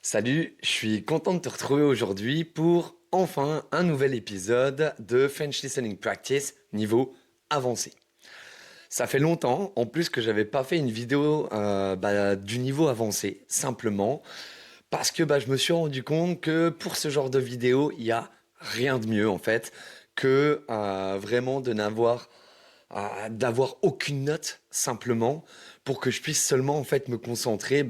Salut, je suis content de te retrouver aujourd'hui pour enfin un nouvel épisode de French Listening Practice niveau avancé. Ça fait longtemps en plus que j'avais pas fait une vidéo du niveau avancé, simplement parce que je me suis rendu compte que pour ce genre de vidéo, il y a rien de mieux en fait que vraiment d'avoir aucune note simplement pour que je puisse seulement en fait me concentrer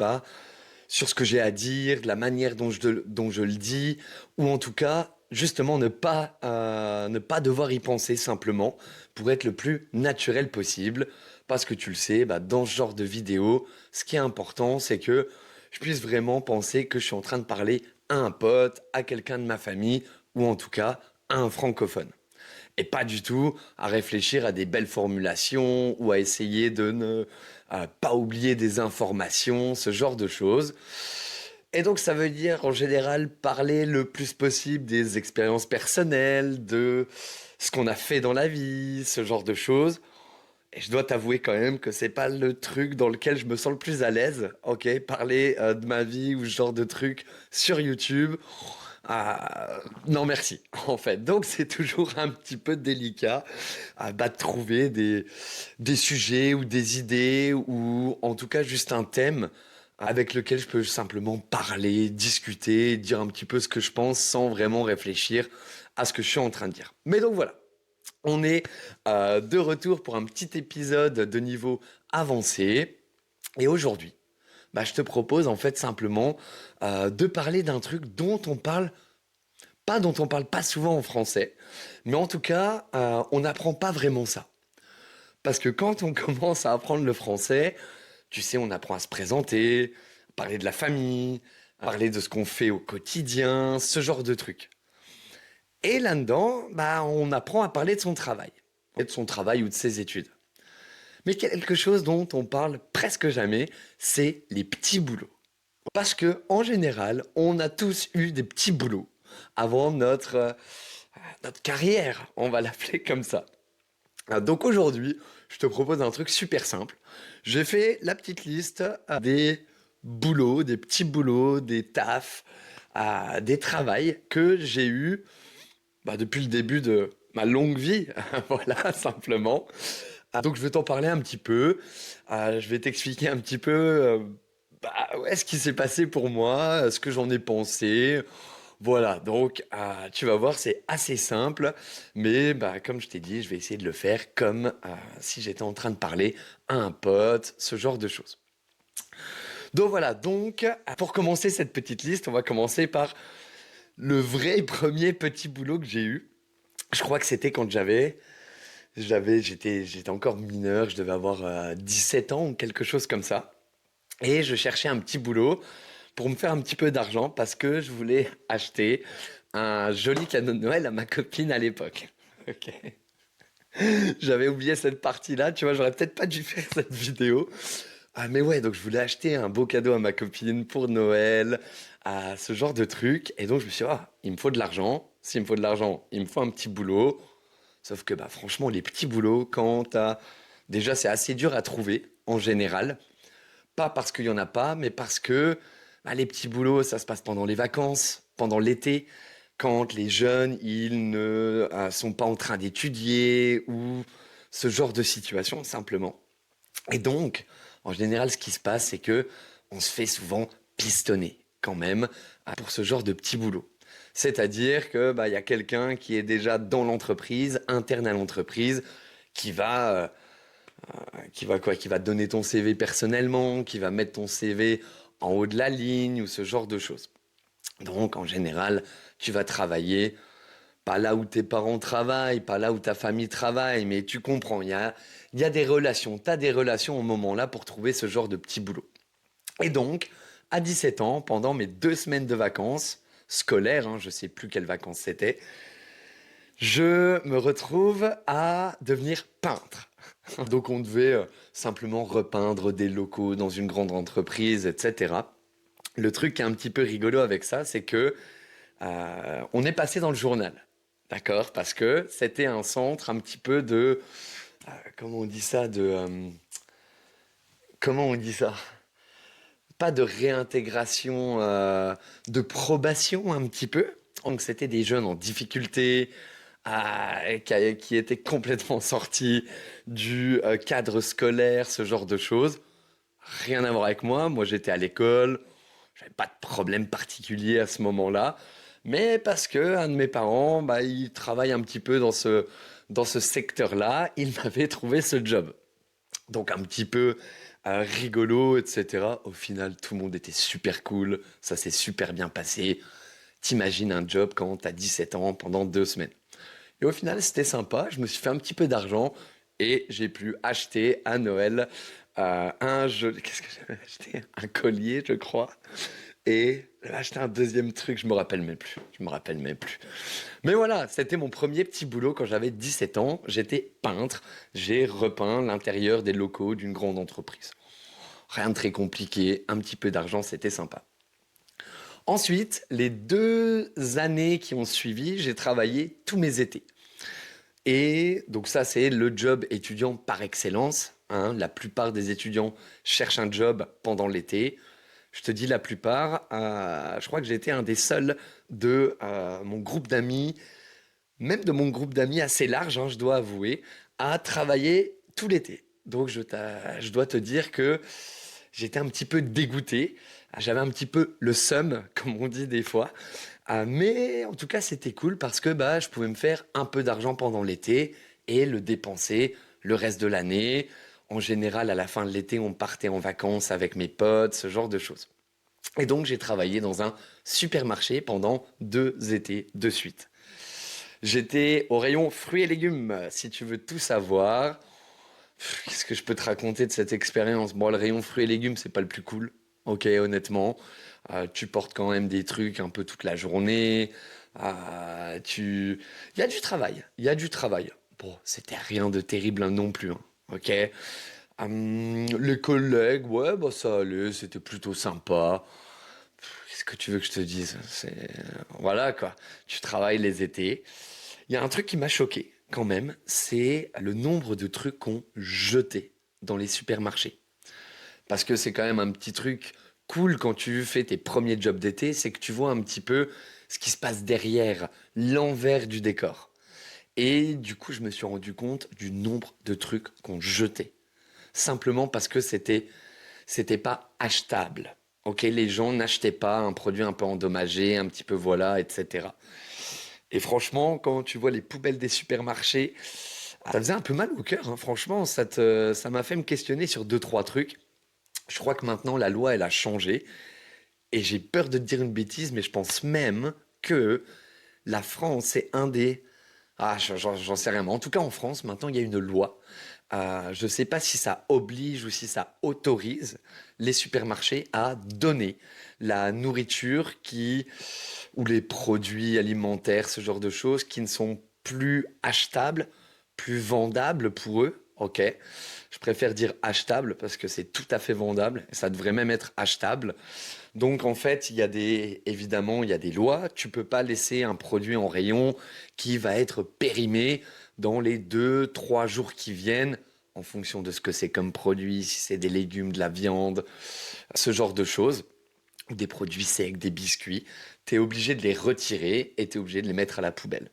sur ce que j'ai à dire, de la manière dont je le dis, ou en tout cas, justement, ne pas devoir y penser simplement pour être le plus naturel possible. Parce que tu le sais, dans ce genre de vidéo, ce qui est important, c'est que je puisse vraiment penser que je suis en train de parler à un pote, à quelqu'un de ma famille, ou en tout cas à un francophone. Et pas du tout à réfléchir à des belles formulations ou à essayer de ne pas oublier des informations, ce genre de choses. Et donc ça veut dire en général parler le plus possible des expériences personnelles, de ce qu'on a fait dans la vie, ce genre de choses. Et je dois t'avouer quand même que c'est pas le truc dans lequel je me sens le plus à l'aise, ok? Parler de ma vie ou ce genre de truc sur YouTube. Non merci, en fait. Donc c'est toujours un petit peu délicat de trouver des sujets ou des idées ou en tout cas juste un thème avec lequel je peux simplement parler, discuter, dire un petit peu ce que je pense sans vraiment réfléchir à ce que je suis en train de dire. Mais donc voilà, on est de retour pour un petit épisode de niveau avancé. Et aujourd'hui, je te propose en fait simplement de parler d'un truc dont on parle pas souvent en français, mais en tout cas, on n'apprend pas vraiment ça. Parce que quand on commence à apprendre le français, tu sais, on apprend à se présenter, parler de la famille, parler de ce qu'on fait au quotidien, ce genre de trucs. Et là-dedans, on apprend à parler de son travail, et de son travail ou de ses études. Mais quelque chose dont on parle presque jamais, c'est les petits boulots. Parce que en général, on a tous eu des petits boulots avant notre carrière, on va l'appeler comme ça. Donc aujourd'hui, je te propose un truc super simple. J'ai fait la petite liste des boulots, des petits boulots, des tafs, des travails que j'ai eu depuis le début de ma longue vie, voilà, simplement. Donc je vais t'en parler un petit peu. Je vais t'expliquer un petit peu ouais, ce qui s'est passé pour moi, ce que j'en ai pensé. Voilà, donc tu vas voir, c'est assez simple, mais comme je t'ai dit, je vais essayer de le faire comme si j'étais en train de parler à un pote, ce genre de choses. Donc voilà, donc pour commencer cette petite liste, on va commencer par le vrai premier petit boulot que j'ai eu. Je crois que c'était quand j'étais encore mineur, je devais avoir 17 ans ou quelque chose comme ça. Et je cherchais un petit boulot pour me faire un petit peu d'argent parce que je voulais acheter un joli cadeau de Noël à ma copine à l'époque. Ok. J'avais oublié cette partie-là, tu vois, j'aurais peut-être pas dû faire cette vidéo. Mais ouais, donc je voulais acheter un beau cadeau à ma copine pour Noël, à ce genre de truc. Et donc je me suis dit, il me faut de l'argent. S'il me faut de l'argent, il me faut un petit boulot. Sauf que franchement, les petits boulots, quand t'as... Déjà, c'est assez dur à trouver, en général. Pas parce qu'il y en a pas, mais parce que les petits boulots, ça se passe pendant les vacances, pendant l'été, quand les jeunes, ils ne sont pas en train d'étudier ou ce genre de situation, simplement. Et donc, en général, ce qui se passe, c'est que on se fait souvent pistonner quand même pour ce genre de petits boulots. C'est-à-dire que il y a quelqu'un qui est déjà dans l'entreprise, interne à l'entreprise, qui va qui va te donner ton CV personnellement, qui va mettre ton CV en haut de la ligne ou ce genre de choses. Donc en général, tu vas travailler pas là où tes parents travaillent, pas là où ta famille travaille, mais tu comprends, il y a des relations, tu as des relations au moment-là pour trouver ce genre de petit boulot. Et donc, à 17 ans, pendant mes 2 semaines de vacances scolaires, je sais plus quelles vacances c'était, je me retrouve à devenir peintre. Donc on devait simplement repeindre des locaux dans une grande entreprise, etc. Le truc qui est un petit peu rigolo avec ça, c'est que on est passé dans le journal, d'accord? Parce que c'était un centre un petit peu de... comment on dit ça? Comment on dit ça? pas de réintégration, de probation un petit peu. Donc c'était des jeunes en difficulté, qui étaient complètement sortis du cadre scolaire, ce genre de choses. Rien à voir avec moi. Moi, j'étais à l'école. J'avais pas de problème particulier à ce moment-là. Mais parce que un de mes parents, bah, il travaille un petit peu dans ce secteur-là, il m'avait trouvé ce job. Donc un petit peu rigolo, etc. Au final, tout le monde était super cool. Ça s'est super bien passé. T'imagines un job quand t'as 17 ans pendant 2 semaines. Et au final, c'était sympa. Je me suis fait un petit peu d'argent et j'ai pu acheter à Noël un jeu. Qu'est-ce que j'avais acheté? Un collier, je crois. Et j'avais acheté un deuxième truc, je me rappelle même plus. Je me rappelle même plus. Mais voilà, c'était mon premier petit boulot quand j'avais 17 ans. J'étais peintre. J'ai repeint l'intérieur des locaux d'une grande entreprise. Rien de très compliqué, un petit peu d'argent, c'était sympa. Ensuite, les 2 années qui ont suivi, j'ai travaillé tous mes étés. Et donc ça, c'est le job étudiant par excellence, hein. La plupart des étudiants cherchent un job pendant l'été. Je te dis la plupart, je crois que j'ai été un des seuls de mon groupe d'amis, même de mon groupe d'amis assez large, hein, je dois avouer, à travailler tout l'été. Donc je dois te dire que j'étais un petit peu dégoûté. J'avais un petit peu le seum, comme on dit des fois. Mais en tout cas, c'était cool parce que bah, je pouvais me faire un peu d'argent pendant l'été et le dépenser le reste de l'année. En général, à la fin de l'été, on partait en vacances avec mes potes, ce genre de choses. Et donc, j'ai travaillé dans un supermarché pendant 2 étés de suite. J'étais au rayon fruits et légumes, si tu veux tout savoir. Qu'est-ce que je peux te raconter de cette expérience? Bon, le rayon fruits et légumes, c'est pas le plus cool. Ok, honnêtement. Tu portes quand même des trucs un peu toute la journée. Il y a du travail. Il y a du travail. Bon, c'était rien de terrible hein, non plus, hein. Ok. Les collègues, ouais, bah ça allait, c'était plutôt sympa. Qu'est-ce que tu veux que je te dise? Voilà quoi. Tu travailles les étés. Il y a un truc qui m'a choqué quand même, c'est le nombre de trucs qu'on jetait dans les supermarchés. Parce que c'est quand même un petit truc cool quand tu fais tes premiers jobs d'été, c'est que tu vois un petit peu ce qui se passe derrière, l'envers du décor. Et du coup, je me suis rendu compte du nombre de trucs qu'on jetait. Simplement parce que c'était pas achetable. Ok, les gens n'achetaient pas un produit un peu endommagé, un petit peu voilà, etc. Et franchement, quand tu vois les poubelles des supermarchés, ça faisait un peu mal au cœur, hein. Franchement, ça m'a fait me questionner sur deux, trois trucs. Je crois que maintenant, la loi, elle a changé. Et j'ai peur de te dire une bêtise, mais je pense même que la France est un des... Ah, j'en sais rien. Mais en tout cas, en France, maintenant, il y a une loi. Je ne sais pas si ça oblige ou si ça autorise les supermarchés à donner la nourriture ou les produits alimentaires, ce genre de choses qui ne sont plus achetables, plus vendables pour eux. Ok, je préfère dire achetable parce que c'est tout à fait vendable. Ça devrait même être achetable. Donc en fait, évidemment, il y a des lois. Tu peux pas laisser un produit en rayon qui va être périmé dans les 2, 3 jours qui viennent, en fonction de ce que c'est comme produit, si c'est des légumes, de la viande, ce genre de choses, ou des produits secs, des biscuits. Tu es obligé de les retirer et tu es obligé de les mettre à la poubelle.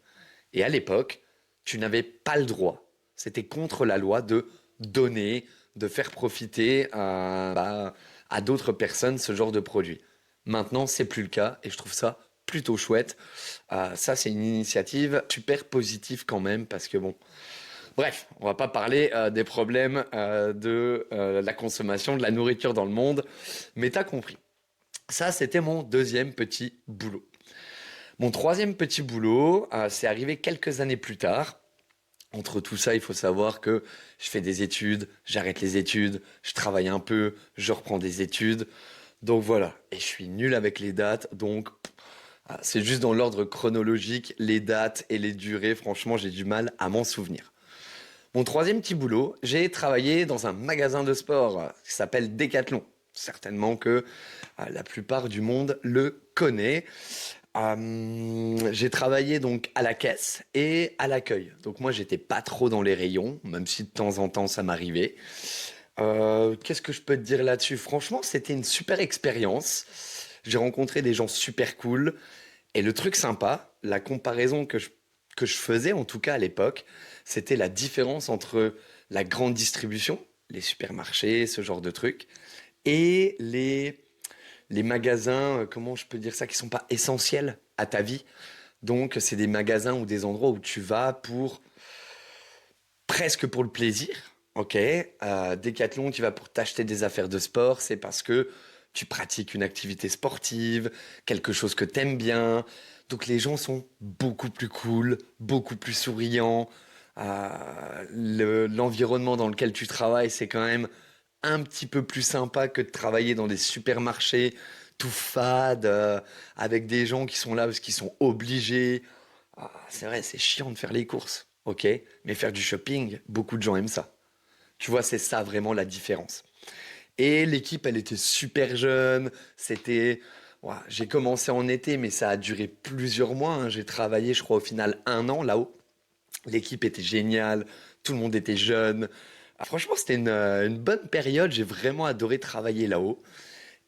Et à l'époque, tu n'avais pas le droit. C'était contre la loi de donner, de faire profiter à d'autres personnes ce genre de produit. Maintenant, c'est plus le cas et je trouve ça plutôt chouette. Ça, c'est une initiative super positive quand même parce que bon. Bref, on va pas parler des problèmes de la consommation de la nourriture dans le monde, mais t'as compris. Ça, c'était mon deuxième petit boulot. Mon troisième petit boulot, c'est arrivé quelques années plus tard. Entre tout ça, il faut savoir que je fais des études, j'arrête les études, je travaille un peu, je reprends des études. Donc voilà, et je suis nul avec les dates, donc c'est juste dans l'ordre chronologique, les dates et les durées, franchement, j'ai du mal à m'en souvenir. Mon troisième petit boulot, j'ai travaillé dans un magasin de sport qui s'appelle Decathlon. Certainement que la plupart du monde le connaît. J'ai travaillé donc à la caisse et à l'accueil. Donc moi, j'étais pas trop dans les rayons, même si de temps en temps ça m'arrivait. Qu'est-ce que je peux te dire là-dessus? Franchement, c'était une super expérience. J'ai rencontré des gens super cool. Et le truc sympa, la comparaison que je faisais, en tout cas à l'époque, c'était la différence entre la grande distribution, les supermarchés, ce genre de trucs, et les magasins, comment je peux dire ça, qui sont pas essentiels à ta vie. Donc, c'est des magasins ou des endroits où tu vas pour presque pour le plaisir. Ok, Decathlon, tu vas pour t'acheter des affaires de sport, c'est parce que tu pratiques une activité sportive, quelque chose que t'aimes bien. Donc les gens sont beaucoup plus cool, beaucoup plus souriants. L'environnement dans lequel tu travailles, c'est quand même un petit peu plus sympa que de travailler dans des supermarchés tout fades, avec des gens qui sont là parce qu'ils sont obligés. C'est vrai, c'est chiant de faire les courses, ok? Mais faire du shopping, beaucoup de gens aiment ça. Tu vois, c'est ça vraiment la différence. Et l'équipe, elle était super jeune. C'était, ouais, j'ai commencé en été, mais ça a duré plusieurs mois, hein. J'ai travaillé, je crois, au final 1 an là-haut. L'équipe était géniale, tout le monde était jeune. Franchement, c'était une bonne période. J'ai vraiment adoré travailler là-haut.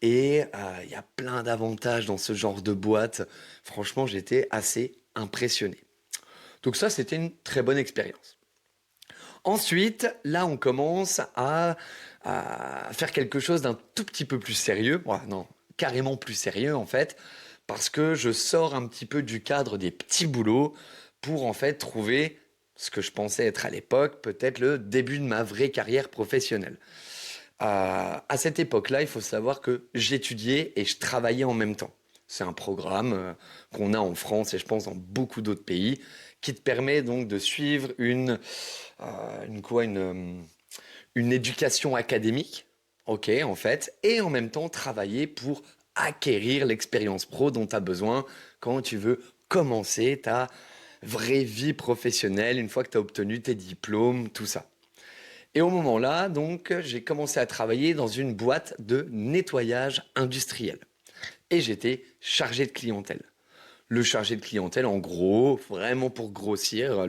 Et il y a plein d'avantages dans ce genre de boîte. Franchement, j'étais assez impressionné. Donc ça, c'était une très bonne expérience. Ensuite, là, on commence à faire quelque chose d'un tout petit peu plus sérieux. Ouais, non, carrément plus sérieux en fait, parce que je sors un petit peu du cadre des petits boulots pour en fait trouver ce que je pensais être à l'époque peut-être le début de ma vraie carrière professionnelle. À cette époque-là, il faut savoir que j'étudiais et je travaillais en même temps. C'est un programme qu'on a en France et je pense dans beaucoup d'autres pays qui te permet donc de suivre une éducation académique, ok, en fait, et en même temps travailler pour acquérir l'expérience pro dont tu as besoin quand tu veux commencer ta vraie vie professionnelle une fois que tu as obtenu tes diplômes, tout ça. Et au moment là, donc, j'ai commencé à travailler dans une boîte de nettoyage industriel. Et j'étais chargé de clientèle. Le chargé de clientèle, en gros, vraiment pour grossir,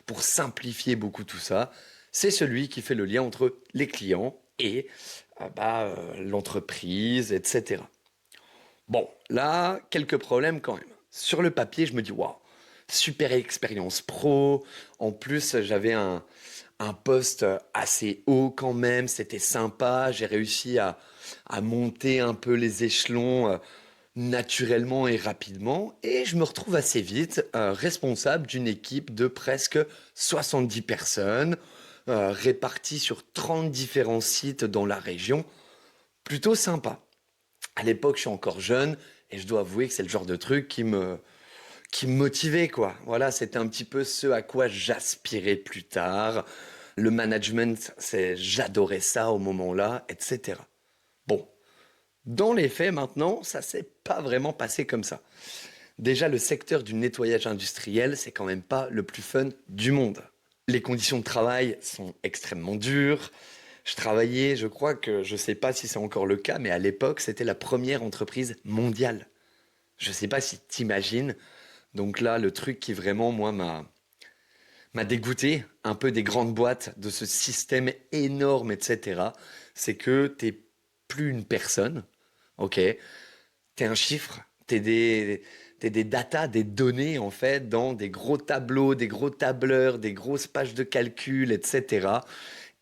pour simplifier beaucoup tout ça, c'est celui qui fait le lien entre les clients et l'entreprise, etc. Bon, là, quelques problèmes quand même. Sur le papier, je me dis, waouh, super expérience pro. En plus, j'avais un poste assez haut quand même, c'était sympa. J'ai réussi à monter un peu les échelons naturellement et rapidement. Et je me retrouve assez vite responsable d'une équipe de presque 70 personnes, réparties sur 30 différents sites dans la région. Plutôt sympa. À l'époque, je suis encore jeune et je dois avouer que c'est le genre de truc qui me motivait, quoi. Voilà, c'était un petit peu ce à quoi j'aspirais plus tard. Le management, j'adorais ça au moment-là, etc. Bon, dans les faits maintenant, ça s'est pas vraiment passé comme ça. Déjà, le secteur du nettoyage industriel, c'est quand même pas le plus fun du monde. Les conditions de travail sont extrêmement dures. Je travaillais, je crois que, je sais pas si c'est encore le cas, mais à l'époque, c'était la première entreprise mondiale. Je sais pas si t'imagines. Donc là, le truc qui vraiment, moi, m'a dégoûté un peu des grandes boîtes, de ce système énorme, etc., c'est que t'es plus une personne, ok? T'es un chiffre, t'es des datas, des données, en fait, dans des gros tableaux, des gros tableurs, des grosses pages de calcul, etc.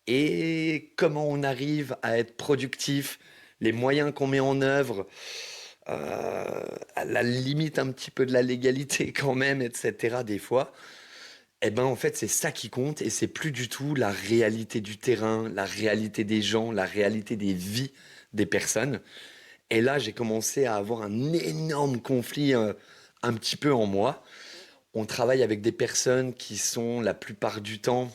Et comment on arrive à être productif, les moyens qu'on met en œuvre, à la limite un petit peu de la légalité quand même, etc. des fois, eh ben en fait c'est ça qui compte et c'est plus du tout la réalité du terrain, la réalité des gens, la réalité des vies des personnes. Et là j'ai commencé à avoir un énorme conflit un petit peu en moi. On travaille avec des personnes qui sont la plupart du temps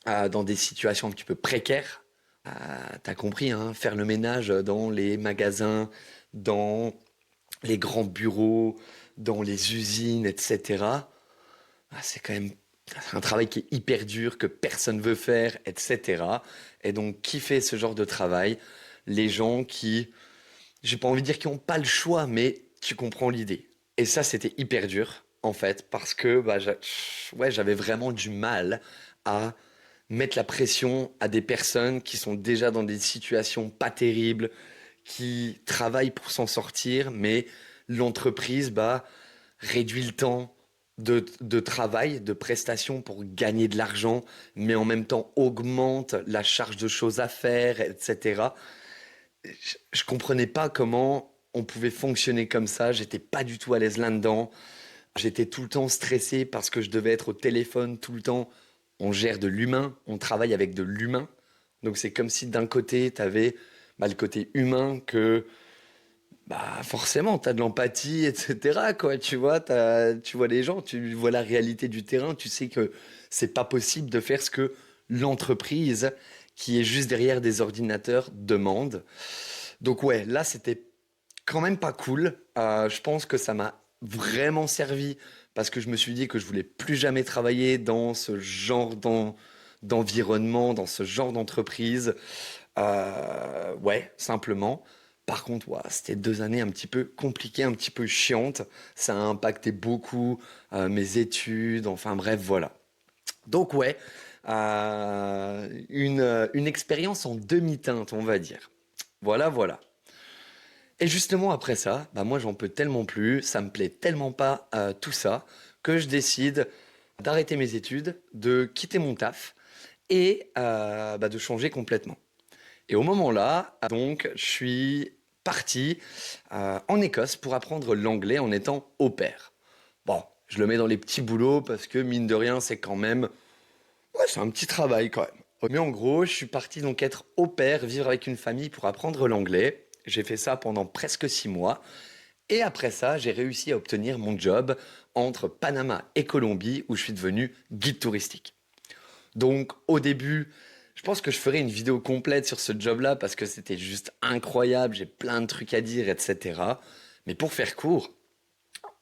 dans des situations un petit peu précaires. T'as compris, hein, faire le ménage dans les magasins, dans les grands bureaux, dans les usines, etc. C'est quand même un travail qui est hyper dur, que personne veut faire, etc. Et donc, qui fait ce genre de travail? Les gens qui, j'ai pas envie de dire qui n'ont pas le choix, mais tu comprends l'idée. Et ça, c'était hyper dur, en fait, parce que ouais, j'avais vraiment du mal à mettre la pression à des personnes qui sont déjà dans des situations pas terribles, qui travaillent pour s'en sortir, mais l'entreprise réduit le temps de travail, de prestation pour gagner de l'argent, mais en même temps augmente la charge de choses à faire, etc. Je comprenais pas comment on pouvait fonctionner comme ça. J'étais pas du tout à l'aise là-dedans. J'étais tout le temps stressé parce que je devais être au téléphone tout le temps. On gère de l'humain, on travaille avec de l'humain. Donc c'est comme si d'un côté, tu avais le côté humain que forcément, tu as de l'empathie, etc. Quoi, tu vois les gens, tu vois la réalité du terrain, tu sais que c'est pas possible de faire ce que l'entreprise qui est juste derrière des ordinateurs demande. Donc ouais, là, c'était quand même pas cool. Je pense que ça m'a vraiment servi parce que je me suis dit que je voulais plus jamais travailler dans ce genre d'environnement, dans ce genre d'entreprise. Ouais, simplement. Par contre, ouais, c'était 2 années un petit peu compliquées, un petit peu chiantes. Ça a impacté beaucoup mes études. Enfin bref, voilà. Donc ouais, une expérience en demi-teinte, on va dire. Voilà, voilà. Et justement après ça, moi j'en peux tellement plus, ça me plaît tellement pas tout ça, que je décide d'arrêter mes études, de quitter mon taf et de changer complètement. Et au moment là, donc, je suis parti en Écosse pour apprendre l'anglais en étant au pair. Bon, je le mets dans les petits boulots parce que mine de rien, c'est quand même, ouais, c'est un petit travail quand même. Mais en gros, je suis parti donc être au pair, vivre avec une famille pour apprendre l'anglais. J'ai fait ça pendant presque 6 mois. Et après ça, j'ai réussi à obtenir mon job entre Panama et Colombie où je suis devenu guide touristique. Donc au début, je pense que je ferai une vidéo complète sur ce job-là parce que c'était juste incroyable, j'ai plein de trucs à dire, etc. Mais pour faire court,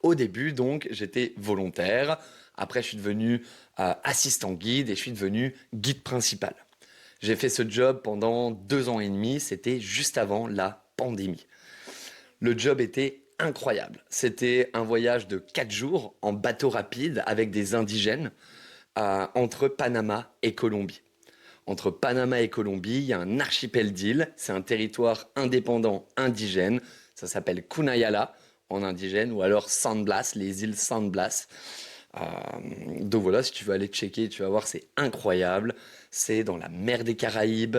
au début, donc, j'étais volontaire. Après, je suis devenu assistant guide et je suis devenu guide principal. J'ai fait ce job pendant 2 ans et demi, c'était juste avant la pandémie. Le job était incroyable. C'était un voyage de 4 jours en bateau rapide avec des indigènes entre Panama et Colombie. Entre Panama et Colombie, il y a un archipel d'îles. C'est un territoire indépendant indigène. Ça s'appelle Kunayala en indigène ou alors San Blas, les îles San Blas. Euh, donc voilà, si tu veux aller checker, tu vas voir, c'est incroyable. C'est dans la mer des Caraïbes.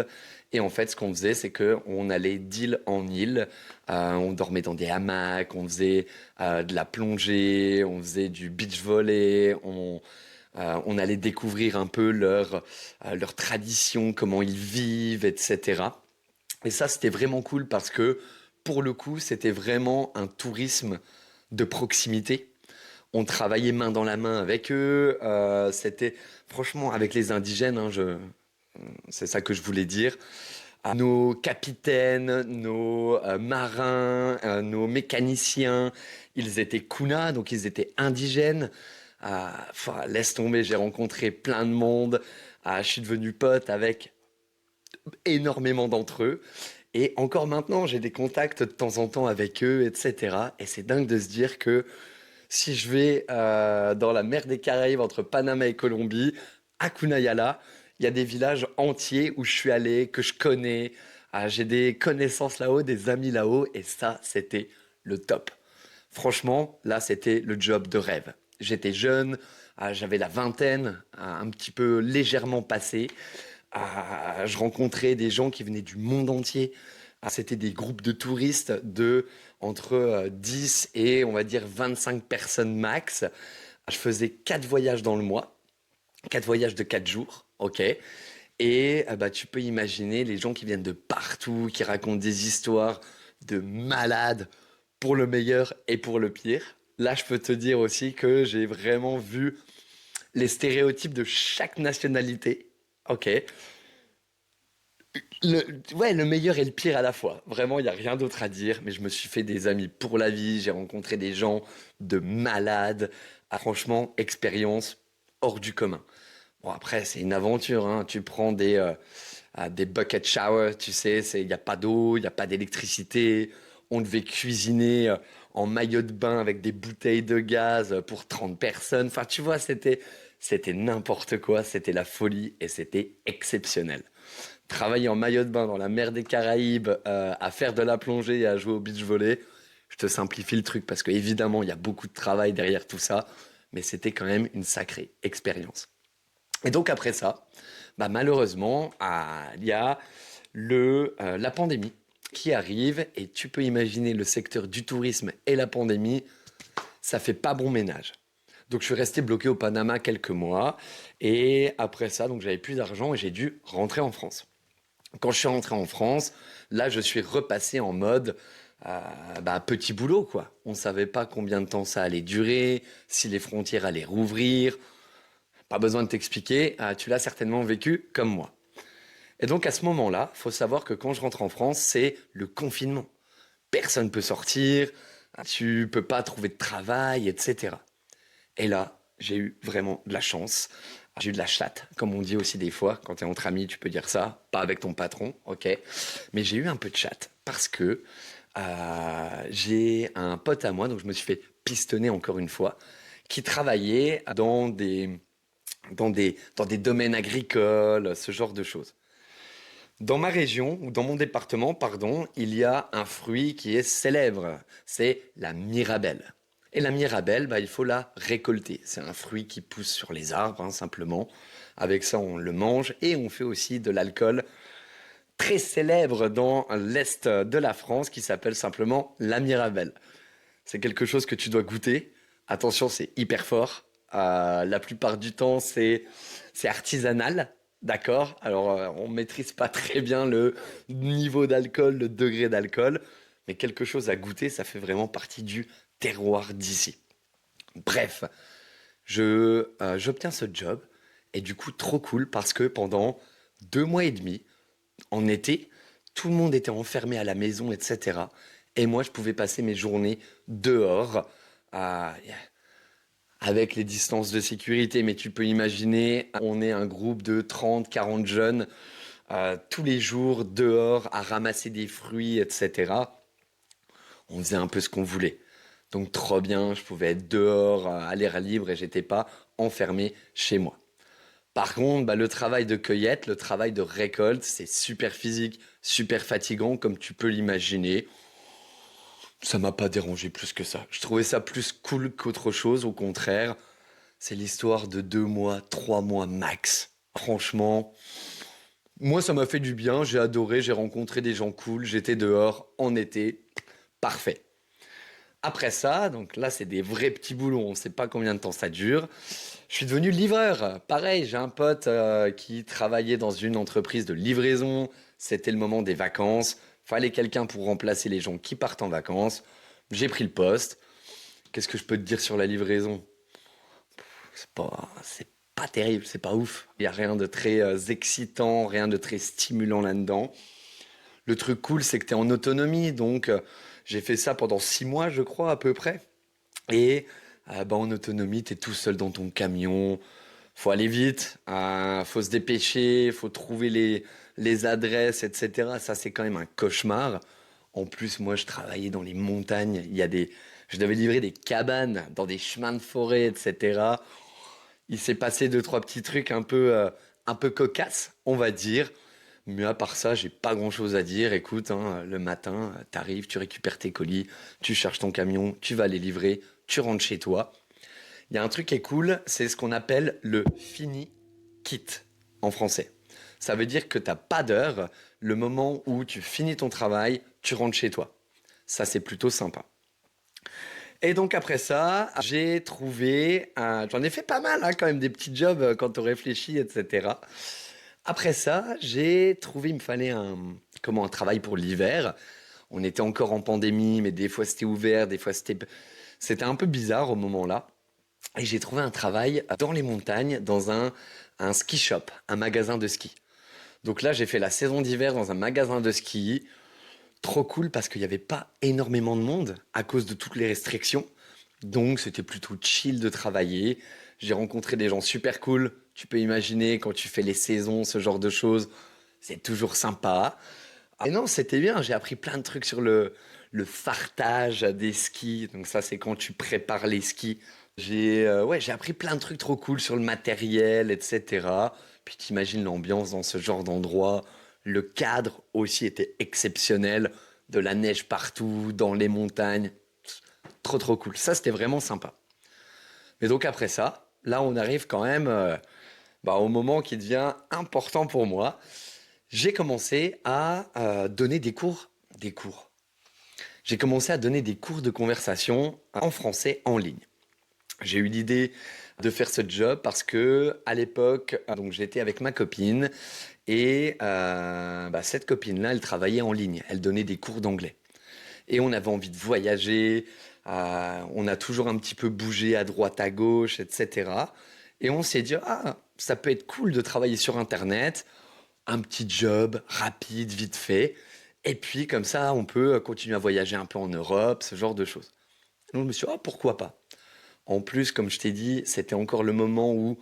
Et en fait, ce qu'on faisait, c'est qu'on allait d'île en île. On dormait dans des hamacs, on faisait de la plongée, on faisait du beach volley, on allait découvrir un peu leur tradition, comment ils vivent, etc. Et ça, c'était vraiment cool parce que, pour le coup, c'était vraiment un tourisme de proximité. On travaillait main dans la main avec eux. C'était, franchement, avec les indigènes, hein, c'est ça que je voulais dire. Nos capitaines, nos marins, nos mécaniciens, ils étaient Kuna, donc ils étaient indigènes. Laisse tomber, j'ai rencontré plein de monde. Je suis devenu pote avec énormément d'entre eux. Et encore maintenant, j'ai des contacts de temps en temps avec eux, etc. Et c'est dingue de se dire que si je vais dans la mer des Caraïbes entre Panama et Colombie, à Kunayala, il y a des villages entiers où je suis allé, que je connais. J'ai des connaissances là-haut, des amis là-haut. Et ça, c'était le top. Franchement, là, c'était le job de rêve. J'étais jeune, j'avais la vingtaine, un petit peu légèrement passé. Je rencontrais des gens qui venaient du monde entier. C'était des groupes de touristes de entre 10 et on va dire 25 personnes max. Je faisais 4 voyages dans le mois, 4 voyages de 4 jours, ok. Et tu peux imaginer les gens qui viennent de partout, qui racontent des histoires de malades pour le meilleur et pour le pire. Là, je peux te dire aussi que j'ai vraiment vu les stéréotypes de chaque nationalité. Ok. Ouais, le meilleur et le pire à la fois. Vraiment, il n'y a rien d'autre à dire. Mais je me suis fait des amis pour la vie. J'ai rencontré des gens de malades. Franchement, expérience hors du commun. Bon, après, c'est une aventure, hein. Tu prends des bucket showers, tu sais, il n'y a pas d'eau, il n'y a pas d'électricité. On devait cuisiner en maillot de bain avec des bouteilles de gaz pour 30 personnes. Enfin, tu vois, C'était n'importe quoi, c'était la folie et c'était exceptionnel. Travailler en maillot de bain dans la mer des Caraïbes, à faire de la plongée et à jouer au beach volley, je te simplifie le truc parce qu'évidemment, il y a beaucoup de travail derrière tout ça, mais c'était quand même une sacrée expérience. Et donc après ça, bah malheureusement, il y a la pandémie qui arrive et tu peux imaginer le secteur du tourisme et la pandémie, ça fait pas bon ménage. Donc je suis resté bloqué au Panama quelques mois et après ça, donc j'avais plus d'argent et j'ai dû rentrer en France. Quand je suis rentré en France, là je suis repassé en mode petit boulot quoi. On savait pas combien de temps ça allait durer, si les frontières allaient rouvrir. Pas besoin de t'expliquer, tu l'as certainement vécu comme moi. Et donc à ce moment-là, faut savoir que quand je rentre en France, c'est le confinement. Personne ne peut sortir, tu peux pas trouver de travail, etc. Et là, j'ai eu vraiment de la chance. J'ai eu de la chatte, comme on dit aussi des fois. Quand tu es entre amis, tu peux dire ça. Pas avec ton patron, ok. Mais j'ai eu un peu de chatte parce que j'ai un pote à moi, donc je me suis fait pistonner encore une fois, qui travaillait dans des domaines agricoles, ce genre de choses. Dans ma région, ou dans mon département, pardon, il y a un fruit qui est célèbre. C'est la mirabelle. Et la mirabelle, il faut la récolter. C'est un fruit qui pousse sur les arbres, hein, simplement. Avec ça, on le mange et on fait aussi de l'alcool très célèbre dans l'est de la France qui s'appelle simplement la mirabelle. C'est quelque chose que tu dois goûter. Attention, c'est hyper fort. La plupart du temps, c'est artisanal. D'accord. Alors, on ne maîtrise pas très bien le niveau d'alcool, le degré d'alcool, mais quelque chose à goûter, ça fait vraiment partie du terroir d'ici. Bref, j'obtiens ce job et du coup, trop cool parce que pendant 2 mois et demi, en été, tout le monde était enfermé à la maison, etc. Et moi, je pouvais passer mes journées dehors, à- avec les distances de sécurité. Mais tu peux imaginer, on est un groupe de 30, 40 jeunes, tous les jours dehors à ramasser des fruits, etc. On faisait un peu ce qu'on voulait. Donc trop bien, je pouvais être dehors, à l'air libre et j'étais pas enfermé chez moi. Par contre, le travail de cueillette, le travail de récolte, c'est super physique, super fatigant, comme tu peux l'imaginer. Ça m'a pas dérangé plus que ça. Je trouvais ça plus cool qu'autre chose. Au contraire, c'est l'histoire de 2 mois, 3 mois max. Franchement, moi, ça m'a fait du bien. J'ai adoré. J'ai rencontré des gens cool. J'étais dehors en été. Parfait. Après ça, donc là, c'est des vrais petits boulots. On ne sait pas combien de temps ça dure. Je suis devenu livreur. Pareil, j'ai un pote qui travaillait dans une entreprise de livraison. C'était le moment des vacances. Fallait quelqu'un pour remplacer les gens qui partent en vacances. J'ai pris le poste. Qu'est-ce que je peux te dire sur la livraison? C'est pas terrible, c'est pas ouf. Il n'y a rien de très excitant, rien de très stimulant là-dedans. Le truc cool, c'est que tu es en autonomie. Donc, j'ai fait ça pendant 6 mois, je crois, à peu près. Et en autonomie, tu es tout seul dans ton camion. Faut aller vite, faut se dépêcher, faut trouver les adresses, etc. Ça, c'est quand même un cauchemar. En plus, moi, je travaillais dans les montagnes. Je devais livrer des cabanes dans des chemins de forêt, etc. Il s'est passé deux, trois petits trucs un peu cocasses, on va dire. Mais à part ça, j'ai pas grand-chose à dire. Écoute, hein, le matin, t'arrives, tu récupères tes colis, tu charges ton camion, tu vas les livrer, tu rentres chez toi. Il y a un truc qui est cool, c'est ce qu'on appelle le fini kit en français. Ça veut dire que t'as pas d'heure, le moment où tu finis ton travail, tu rentres chez toi. Ça, c'est plutôt sympa. Et donc après ça, j'ai trouvé, j'en ai fait pas mal hein, quand même, des petits jobs quand on réfléchit, etc. Après ça, j'ai trouvé, il me fallait un travail pour l'hiver. On était encore en pandémie, mais des fois c'était ouvert, des fois c'était un peu bizarre au moment-là. Et j'ai trouvé un travail dans les montagnes, dans un ski shop, un magasin de ski. Donc là, j'ai fait la saison d'hiver dans un magasin de ski. Trop cool parce qu'il n'y avait pas énormément de monde à cause de toutes les restrictions. Donc c'était plutôt chill de travailler. J'ai rencontré des gens super cool. Tu peux imaginer quand tu fais les saisons, ce genre de choses. C'est toujours sympa. Et non, c'était bien. J'ai appris plein de trucs sur le fartage des skis. Donc ça, c'est quand tu prépares les skis. J'ai appris plein de trucs trop cool sur le matériel, etc. Puis t'imagines l'ambiance dans ce genre d'endroit. Le cadre aussi était exceptionnel. De la neige partout, dans les montagnes. Trop trop cool. Ça, c'était vraiment sympa. Mais donc après ça, là, on arrive quand même au moment qui devient important pour moi. J'ai commencé à donner des cours. Des cours. J'ai commencé à donner des cours de conversation en français en ligne. J'ai eu l'idée de faire ce job parce que à l'époque, donc j'étais avec ma copine et cette copine-là, elle travaillait en ligne. Elle donnait des cours d'anglais. Et on avait envie de voyager. On a toujours un petit peu bougé à droite, à gauche, etc. Et on s'est dit, ça peut être cool de travailler sur Internet. Un petit job rapide, vite fait. Et puis comme ça, on peut continuer à voyager un peu en Europe, ce genre de choses. Donc je me suis dit, pourquoi pas? En plus, comme je t'ai dit, c'était encore le moment où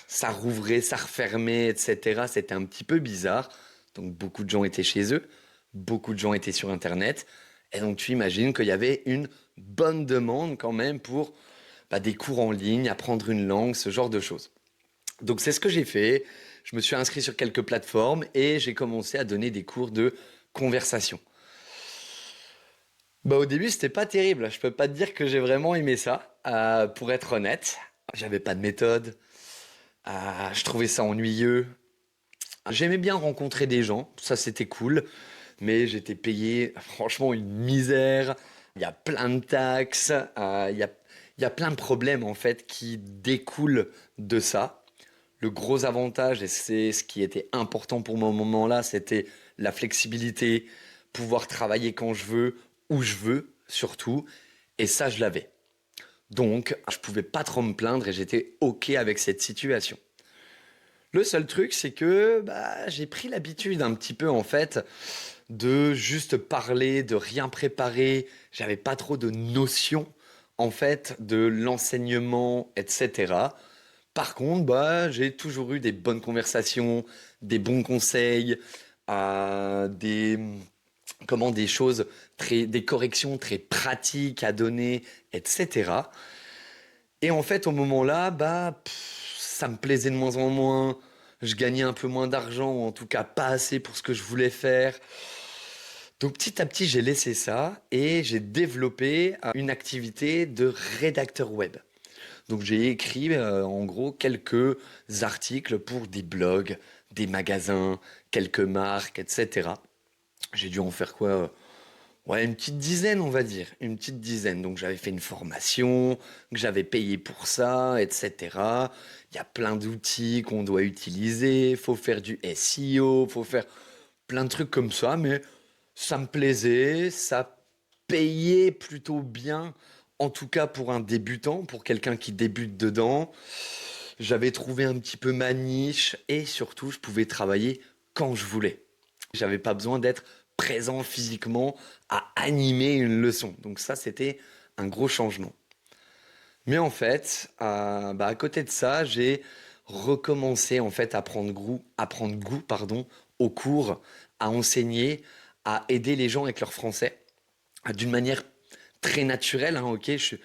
ça rouvrait, ça refermait, etc. C'était un petit peu bizarre. Donc beaucoup de gens étaient chez eux, beaucoup de gens étaient sur Internet. Et donc tu imagines qu'il y avait une bonne demande quand même pour des cours en ligne, apprendre une langue, ce genre de choses. Donc c'est ce que j'ai fait. Je me suis inscrit sur quelques plateformes et j'ai commencé à donner des cours de conversation. Au début, c'était pas terrible. Je peux pas te dire que j'ai vraiment aimé ça, pour être honnête. J'avais pas de méthode. Je trouvais ça ennuyeux. J'aimais bien rencontrer des gens, ça c'était cool, mais j'étais payé franchement une misère. Il y a plein de taxes, il y a plein de problèmes en fait qui découlent de ça. Le gros avantage, et c'est ce qui était important pour moi au moment-là, c'était la flexibilité, pouvoir travailler quand je veux, où je veux surtout, et ça je l'avais. Donc je pouvais pas trop me plaindre et j'étais OK avec cette situation. Le seul truc, c'est que j'ai pris l'habitude un petit peu en fait de juste parler, de rien préparer. J'avais pas trop de notions en fait de l'enseignement, etc. Par contre, j'ai toujours eu des bonnes conversations, des bons conseils, des des choses des corrections très pratiques à donner, etc. Et en fait, au moment-là, ça me plaisait de moins en moins. Je gagnais un peu moins d'argent, ou en tout cas pas assez pour ce que je voulais faire. Donc petit à petit, j'ai laissé ça et j'ai développé une activité de rédacteur web. Donc j'ai écrit en gros quelques articles pour des blogs, des magasins, quelques marques, etc. J'ai dû en faire quoi? Ouais, une petite dizaine, on va dire. Une petite dizaine. Donc j'avais fait une formation, que j'avais payé pour ça, etc. Il y a plein d'outils qu'on doit utiliser. Il faut faire du SEO, faut faire plein de trucs comme ça. Mais ça me plaisait, ça payait plutôt bien. En tout cas pour un débutant, pour quelqu'un qui débute dedans. J'avais trouvé un petit peu ma niche et surtout, je pouvais travailler quand je voulais. J'avais pas besoin d'être présent physiquement à animer une leçon. Donc ça, c'était un gros changement. Mais en fait, à côté de ça, j'ai recommencé en fait à prendre goût, pardon, aux cours, à enseigner, à aider les gens avec leur français, d'une manière très naturelle. Ok, je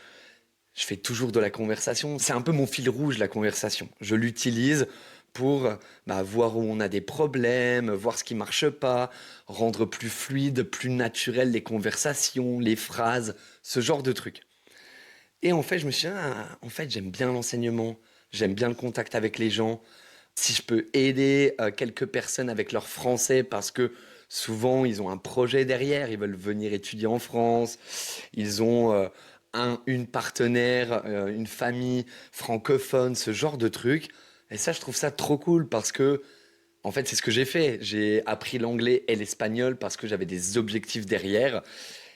fais toujours de la conversation. C'est un peu mon fil rouge, la conversation. Je l'utilise pour voir où on a des problèmes, voir ce qui marche pas, rendre plus fluide, plus naturel les conversations, les phrases, ce genre de trucs. Et en fait, je me suis dit, en fait, j'aime bien l'enseignement, j'aime bien le contact avec les gens. Si je peux aider quelques personnes avec leur français, parce que souvent, ils ont un projet derrière, ils veulent venir étudier en France, ils ont une partenaire, une famille francophone, ce genre de trucs. Et ça, je trouve ça trop cool parce que, en fait, c'est ce que j'ai fait. J'ai appris l'anglais et l'espagnol parce que j'avais des objectifs derrière.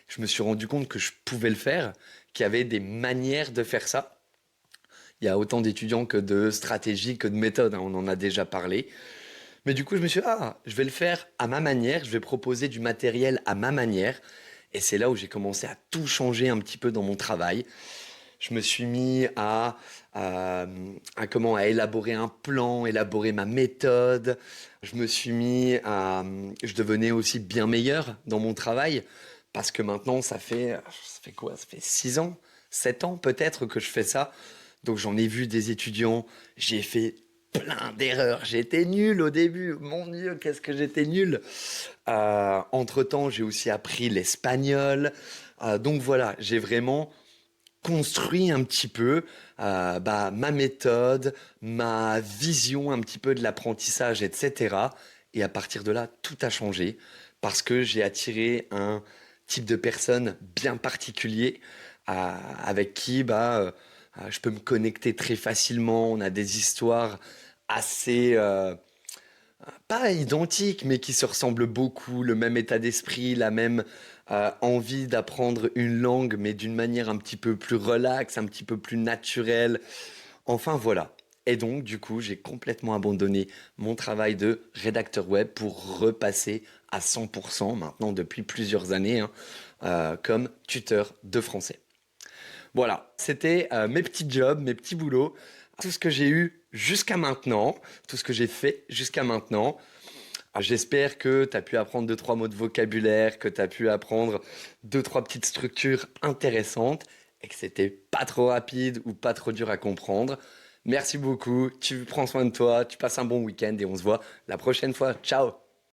Je me suis rendu compte que je pouvais le faire, qu'il y avait des manières de faire ça. Il y a autant d'étudiants que de stratégies, que de méthodes, hein, on en a déjà parlé. Mais du coup, je me suis dit, je vais le faire à ma manière, je vais proposer du matériel à ma manière. Et c'est là où j'ai commencé à tout changer un petit peu dans mon travail. Je me suis mis à élaborer un plan, élaborer ma méthode. Je me suis mis je devenais aussi bien meilleur dans mon travail parce que maintenant, ça fait quoi? Ça fait 6 ans, 7 ans peut-être que je fais ça. Donc j'en ai vu des étudiants, j'ai fait plein d'erreurs. J'étais nul au début, mon Dieu, qu'est-ce que j'étais nul. Entre-temps, j'ai aussi appris l'espagnol. Donc voilà, j'ai vraiment construit un petit peu ma méthode, ma vision un petit peu de l'apprentissage, etc. Et à partir de là, tout a changé parce que j'ai attiré un type de personne bien particulier avec qui je peux me connecter très facilement. On a des histoires assez pas identiques, mais qui se ressemblent beaucoup, le même état d'esprit, la même envie d'apprendre une langue, mais d'une manière un petit peu plus relaxe, un petit peu plus naturelle. Enfin voilà. Et donc, du coup, j'ai complètement abandonné mon travail de rédacteur web pour repasser à 100% maintenant depuis plusieurs années comme tuteur de français. Voilà, c'était mes petits jobs, mes petits boulots, tout ce que j'ai eu jusqu'à maintenant, tout ce que j'ai fait jusqu'à maintenant. J'espère que tu as pu apprendre deux, trois mots de vocabulaire, que tu as pu apprendre deux, trois petites structures intéressantes et que c'était pas trop rapide ou pas trop dur à comprendre. Merci beaucoup, tu prends soin de toi, tu passes un bon week-end et on se voit la prochaine fois. Ciao!